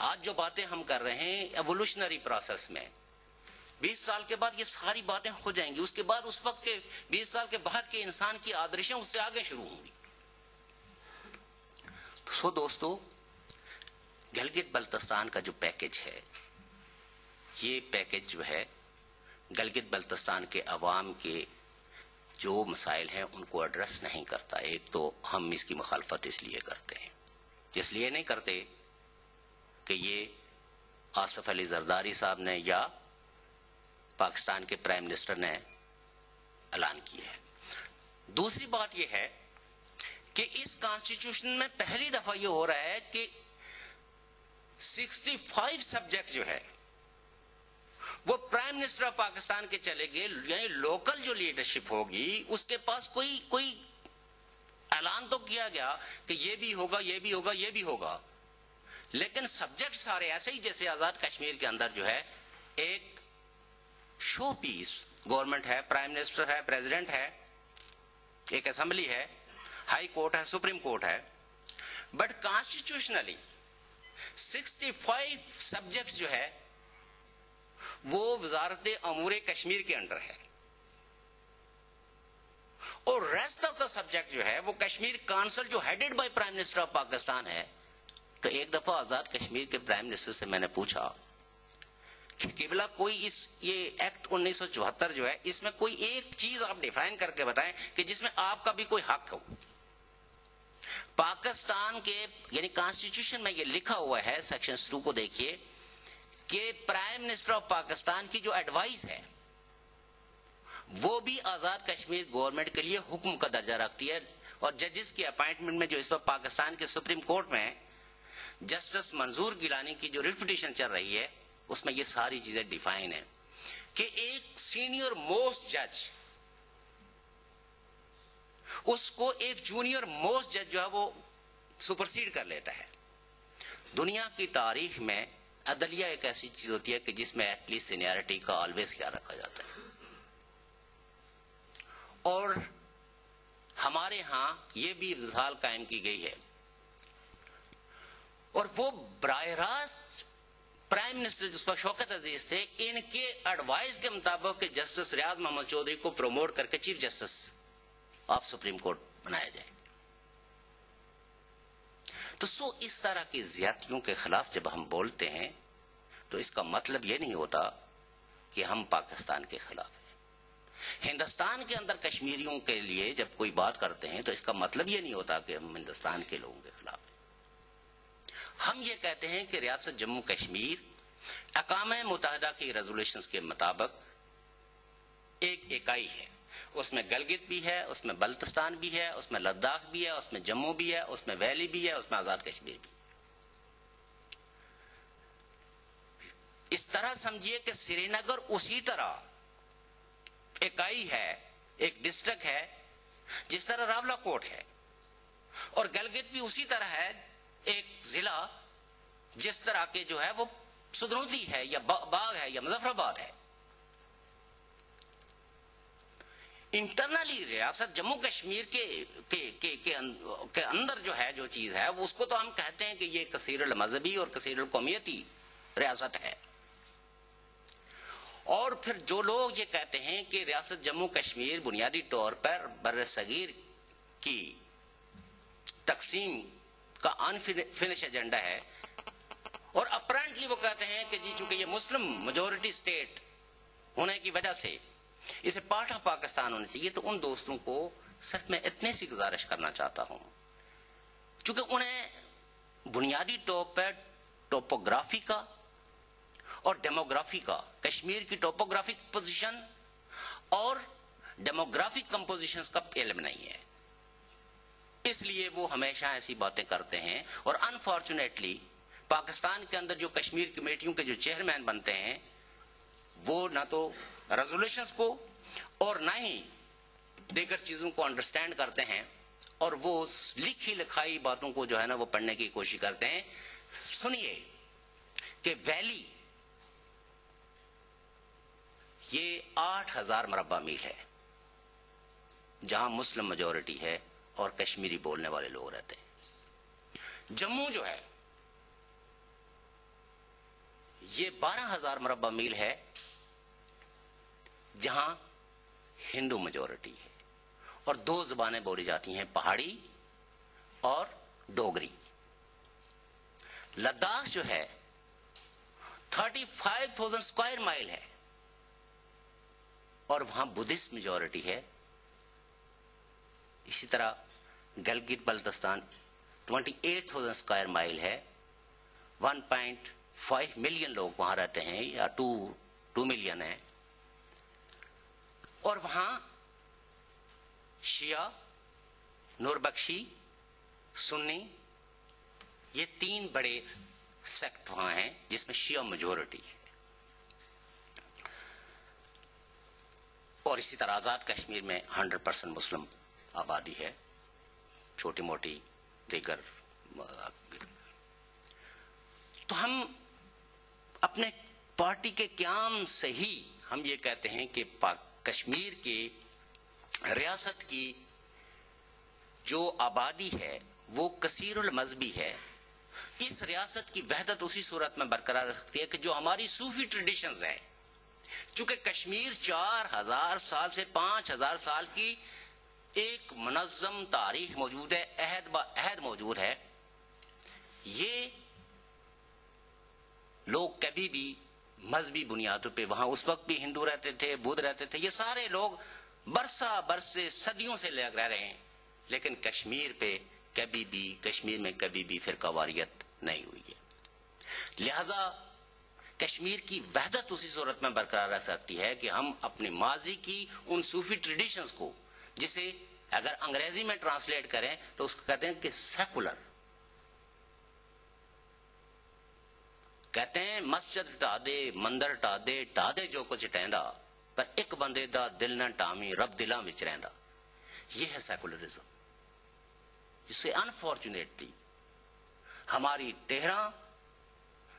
آج جو باتیں ہم کر رہے ہیں ایوولوشنری پروسیس میں 20 سال کے بعد یہ ساری باتیں ہو جائیں گی. اس کے بعد اس وقت کے 20 سال کے بعد کے انسان کی آدرشیں اس سے آگے شروع ہوں گی. سو دوستو، گلگت بلتستان کا جو پیکج ہے، یہ پیکج جو ہے گلگت بلتستان کے عوام کے جو مسائل ہیں ان کو ایڈریس نہیں کرتا. ایک تو ہم اس کی مخالفت اس لیے کرتے ہیں، اس لیے نہیں کرتے کہ یہ آصف علی زرداری صاحب نے یا پاکستان کے پرائم منسٹر نے اعلان کیا ہے. دوسری بات یہ ہے کہ اس کانسٹیٹیوشن میں پہلی دفعہ یہ ہو رہا ہے کہ 65 سبجیکٹ جو ہے وہ پرائم منسٹر آف پاکستان کے چلے گئے. یعنی لوکل جو لیڈرشپ ہوگی اس کے پاس کوئی اعلان تو کیا گیا کہ یہ بھی ہوگا، یہ بھی ہوگا، یہ بھی ہوگا، لیکن سبجیکٹ سارے ایسے ہی جیسے آزاد کشمیر کے اندر جو ہے ایک شو پیس. گورنمنٹ ہے، پرائم منسٹر ہے، پریزیڈنٹ ہے، ایک اسمبلی ہے، ہائی کورٹ ہے، سپریم کورٹ ہے، بٹ کانسٹیٹیوشنلی 65 سبجیکٹ جو ہے وہ وزارت امور کشمیر کے انڈر ہے، اور ریسٹ آف دا سبجیکٹ جو ہے وہ کشمیر کانسل جو headed by prime minister of Pakistan ہے. تو ایک دفعہ آزاد کشمیر کے پرائم منسٹر سے میں نے پوچھا کہ قبلہ کوئی یہ ایکٹ 1974 جو ہے اس میں کوئی ایک چیز آپ ڈیفائن کر کے بتائیں کہ جس میں آپ کا بھی کوئی حق ہو. پاکستان کے یعنی کانسٹیٹیوشن میں یہ لکھا ہوا ہے، سیکشن 2 کو دیکھیے کہ پرائم منسٹر آف پاکستان کی جو ایڈوائز ہے وہ بھی آزاد کشمیر گورنمنٹ کے لیے حکم کا درجہ رکھتی ہے. اور ججز کی اپائنٹمنٹ میں جو اس وقت پاکستان کے سپریم کورٹ میں جسٹس منظور گیلانی کی جو ریٹ پٹیشن چل رہی ہے اس میں یہ ساری چیزیں ڈیفائن ہیں کہ ایک سینئر موسٹ جج اس کو ایک جونیئر موسٹ جج جو ہے وہ سپرسیڈ کر لیتا ہے. دنیا کی تاریخ میں عدلیہ ایک ایسی چیز ہوتی ہے کہ جس میں ایٹ لیسٹ سینیارٹی کا آلویز خیال رکھا جاتا ہے، اور ہمارے ہاں یہ بھی مثال قائم کی گئی ہے. اور وہ براہ راست پرائم منسٹر جس وقت شوکت عزیز تھے، ان کے ایڈوائز کے مطابق کہ جسٹس ریاض محمد چودھری کو پروموٹ کر کے chief justice of supreme court بنایا جائے. تو اس طرح کی زیادتیوں کے خلاف جب ہم بولتے ہیں تو اس کا مطلب یہ نہیں ہوتا کہ ہم پاکستان کے خلاف ہیں. ہندوستان کے اندر کشمیریوں کے لیے جب کوئی بات کرتے ہیں تو اس کا مطلب یہ نہیں ہوتا کہ ہم ہندوستان کے لوگوں کے خلاف ہیں. ہم یہ کہتے ہیں کہ ریاست جموں کشمیر اقوام متحدہ کی ریزولوشنز کے مطابق ایک اکائی ہے. اس میں گلگت بھی ہے، اس میں بلتستان بھی ہے، اس میں لداخ بھی ہے، اس میں جموں بھی ہے، اس میں ویلی بھی ہے، اس میں آزاد کشمیر بھی ہے. اس طرح سمجھیے کہ سری نگر اسی طرح اکائی ہے، ایک ڈسٹرکٹ ہے جس طرح راولا کوٹ ہے، اور گلگت بھی اسی طرح ہے ایک ضلع جس طرح کے جو ہے وہ سدرودی ہے یا باغ ہے یا مظفر آباد ہے. انٹرنلی ریاست جموں کشمیر کے اندر جو ہے جو چیز ہے اس کو تو ہم کہتے ہیں کہ یہ کثیر المذہبی اور کثیر القومیتی ریاست ہے. اور پھر جو لوگ یہ کہتے ہیں کہ ریاست جموں کشمیر بنیادی طور پر بر صغیر کی تقسیم کا انفنش ایجنڈا ہے، اور اپرنٹلی وہ کہتے ہیں کہ جی چونکہ یہ مسلم میجورٹی اسٹیٹ ہونے کی وجہ سے اسے پارٹ آف پاکستان ہونا چاہیے. تو ان دوستوں کو صرف میں اتنے سی گزارش کرنا چاہتا ہوں، چونکہ انہیں بنیادی طور پر ٹوپوگرافی کا اور ڈیموگرافی کا، کشمیر کی ٹوپوگرافک پوزیشن اور ڈیموگرافک کمپوزیشنز کا علم نہیں ہے، اس لیے وہ ہمیشہ ایسی باتیں کرتے ہیں. اور انفارچونیٹلی پاکستان کے اندر جو کشمیر کمیٹیوں کے جو چیئرمین بنتے ہیں وہ نہ تو ریزولوشنز کو اور نہ ہی دیگر چیزوں کو انڈرسٹینڈ کرتے ہیں، اور وہ لکھی لکھائی باتوں کو جو ہے نا وہ پڑھنے کی کوشش کرتے ہیں. سنیے کہ ویلی یہ 8000 مربع میل ہے جہاں مسلم میجورٹی ہے اور کشمیری بولنے والے لوگ رہتے ہیں. جموں جو ہے یہ 12,000 مربع میل ہے جہاں ہندو میجورٹی ہے اور 2 زبانیں بولی جاتی ہیں، پہاڑی اور ڈوگری۔ لداخ جو ہے 35,000 اسکوائر مائل ہے اور وہاں بدھسٹ میجورٹی ہے۔ اسی طرح گلگت بلتستان 28,000 اسکوائر مائل ہے، 1.5 ملین لوگ وہاں رہتے ہیں یا 2 ملین ہیں، اور وہاں شیعہ، نوربخشی، سنی، یہ 3 بڑے سیکٹ وہاں ہیں جس میں شیعہ میجورٹی ہے۔ اور اسی طرح آزاد کشمیر میں 100% مسلم آبادی ہے، چھوٹی موٹی دیگر۔ تو ہم اپنے پارٹی کے قیام سے ہی ہم یہ کہتے ہیں کہ کشمیر کی ریاست کی جو آبادی ہے وہ کثیر المذہبی ہے۔ اس ریاست کی وحدت اسی صورت میں برقرار رہ سکتی ہے کہ جو ہماری صوفی ٹریڈیشنز ہیں، چونکہ کشمیر 4,000 سال سے 5,000 سال کی ایک منظم تاریخ موجود ہے، عہد با عہد موجود ہے۔ یہ لوگ کبھی بھی مذہبی بنیادوں پہ، وہاں اس وقت بھی ہندو رہتے تھے، بدھ رہتے تھے، یہ سارے لوگ برسا برسے صدیوں سے لگ رہے ہیں، لیکن کشمیر میں کبھی بھی فرقہ واریت نہیں ہوئی ہے۔ لہذا کشمیر کی وحدت اسی صورت میں برقرار رہ سکتی ہے کہ ہم اپنے ماضی کی ان صوفی ٹریڈیشنز کو، جسے اگر انگریزی میں ٹرانسلیٹ کریں تو اس کو کہتے ہیں کہ سیکولر، کہتے ہیں مسجد ٹا دے، مندر ٹا دے جو کچھ ٹیندا، پر ایک بندے دا دل نہ ٹامی، رب دلاں وچ رہندا۔ یہ ہے سیکولرزم، جسے انفارچونیٹلی ہماری 13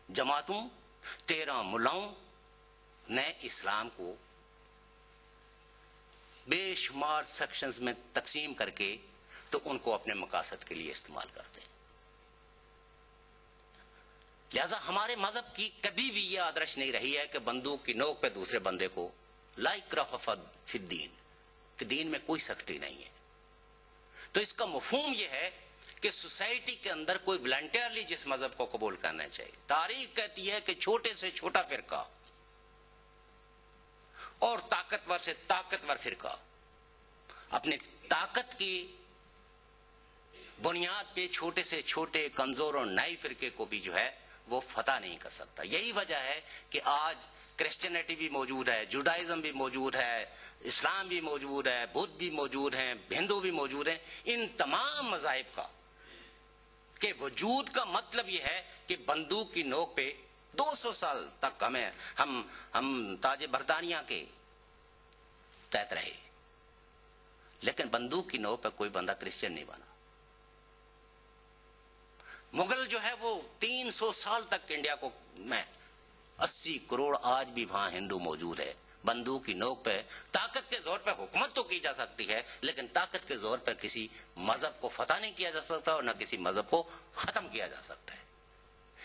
جماعتوں، 13 ملاؤں نے اسلام کو بے شمار سیکشنز میں تقسیم کر کے تو ان کو اپنے مقاصد کے لیے استعمال کرتے ہیں۔ لہذا ہمارے مذہب کی کبھی بھی یہ آدرش نہیں رہی ہے کہ بندوق کی نوک پہ دوسرے بندے کو لا اکراہ فی الدین، کہ دین میں کوئی سختی نہیں ہے۔ تو اس کا مفہوم یہ ہے کہ سوسائٹی کے اندر کوئی والنٹیئرلی جس مذہب کو قبول کرنا چاہیے۔ تاریخ کہتی ہے کہ چھوٹے سے چھوٹا فرقہ اور طاقتور سے طاقتور فرقہ اپنے طاقت کی بنیاد پہ چھوٹے سے چھوٹے کمزور اور نئے فرقے کو بھی جو ہے وہ فتح نہیں کر سکتا۔ یہی وجہ ہے کہ آج کرسچینٹی بھی موجود ہے، جوڈائزم بھی موجود ہے، اسلام بھی موجود ہے، بدھ بھی موجود ہیں، ہندو بھی موجود ہیں۔ ان تمام مذاہب کا کہ وجود کا مطلب یہ ہے کہ بندوق کی نوک پہ 200 سال تک ہم تاج برطانیہ کے تحت رہے، لیکن بندوق کی نوک پہ کوئی بندہ کرسچن نہیں بنا۔ مغل جو ہے وہ 300 سال تک انڈیا کو میں 80 کروڑ آج بھی وہاں ہندو موجود ہے۔ بندوق کی نوک پہ طاقت کے زور پہ حکومت تو کی جا سکتی ہے، لیکن طاقت کے زور پر کسی مذہب کو فتح نہیں کیا جا سکتا اور نہ کسی مذہب کو ختم کیا جا سکتا ہے۔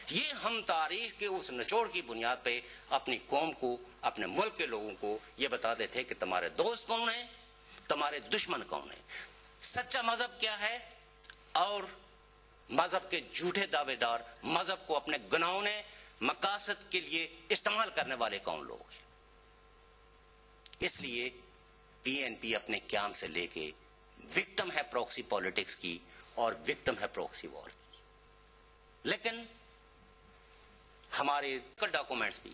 یہ ہم تاریخ کے اس نچوڑ کی بنیاد پہ اپنی قوم کو، اپنے ملک کے لوگوں کو یہ بتاتے تھے کہ تمہارے دوست کون ہیں، تمہارے دشمن کون ہیں، سچا مذہب کیا ہے، اور مذہب کے جھوٹے دعوے دار، مذہب کو اپنے گناہونے مقاصد کے لیے استعمال کرنے والے کون لوگ ہیں۔ اس لیے پی این پی اپنے قیام سے لے کے وکٹم ہے پروکسی پالیٹکس کی اور وکٹم ہے پروکسی وار کی، لیکن ہمارے ڈاکومنٹس بھی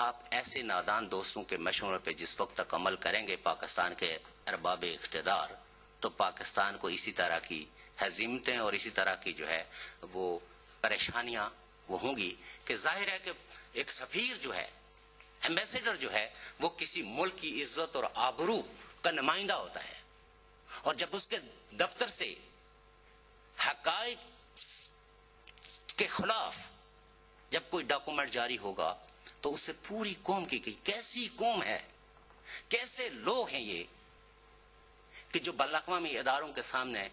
آپ ایسے نادان دوستوں کے مشورے پہ جس وقت تک عمل کریں گے پاکستان کے ارباب اقتدار، تو پاکستان کو اسی طرح کی ہزیمتیں اور اسی طرح کی جو ہے وہ پریشانیاں وہ ہوں گی کہ ظاہر ہے کہ ایک سفیر جو ہے، ایمبیسیڈر جو ہے، وہ کسی ملک کی عزت اور آبرو کا نمائندہ ہوتا ہے، اور جب اس کے دفتر سے حقائق کے خلاف جب کوئی ڈاکومنٹ جاری ہوگا تو اس سے پوری قوم کی کیسی قوم ہے، کیسے لوگ ہیں یہ کہ جو بین الاقوامی اداروں کے سامنے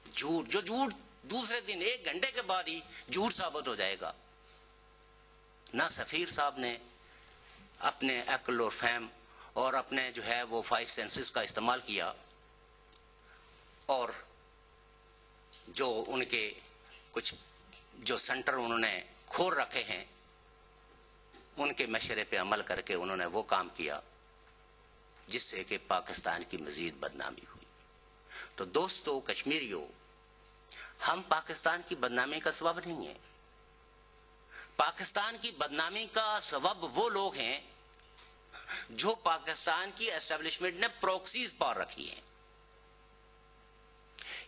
جھوٹ، جو جھوٹ دوسرے دن 1 گھنٹے کے بعد ہی جھوٹ ثابت ہو جائے گا، نہ سفیر صاحب نے اپنے عقل اور فہم اور اپنے جو ہے وہ 5 سینسز کا استعمال کیا، اور جو ان کے کچھ جو سینٹر انہوں نے کھول رکھے ہیں ان کے مشورے پہ عمل کر کے انہوں نے وہ کام کیا جس سے کہ پاکستان کی مزید بدنامی ہوئی۔ تو دوستو کشمیریوں، ہم پاکستان کی بدنامی کا سبب نہیں ہیں۔ پاکستان کی بدنامی کا سبب وہ لوگ ہیں جو پاکستان کی اسٹیبلشمنٹ نے پروکسیز پار رکھی ہیں۔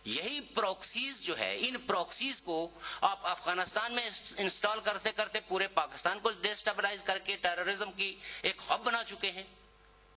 یہی پروکسیز جو ہے، ان پروکسیز کو آپ افغانستان میں انسٹال کرتے کرتے پورے پاکستان کو ڈیسٹیبلائز کر کے ٹیررزم کی ایک ہب بنا چکے ہیں۔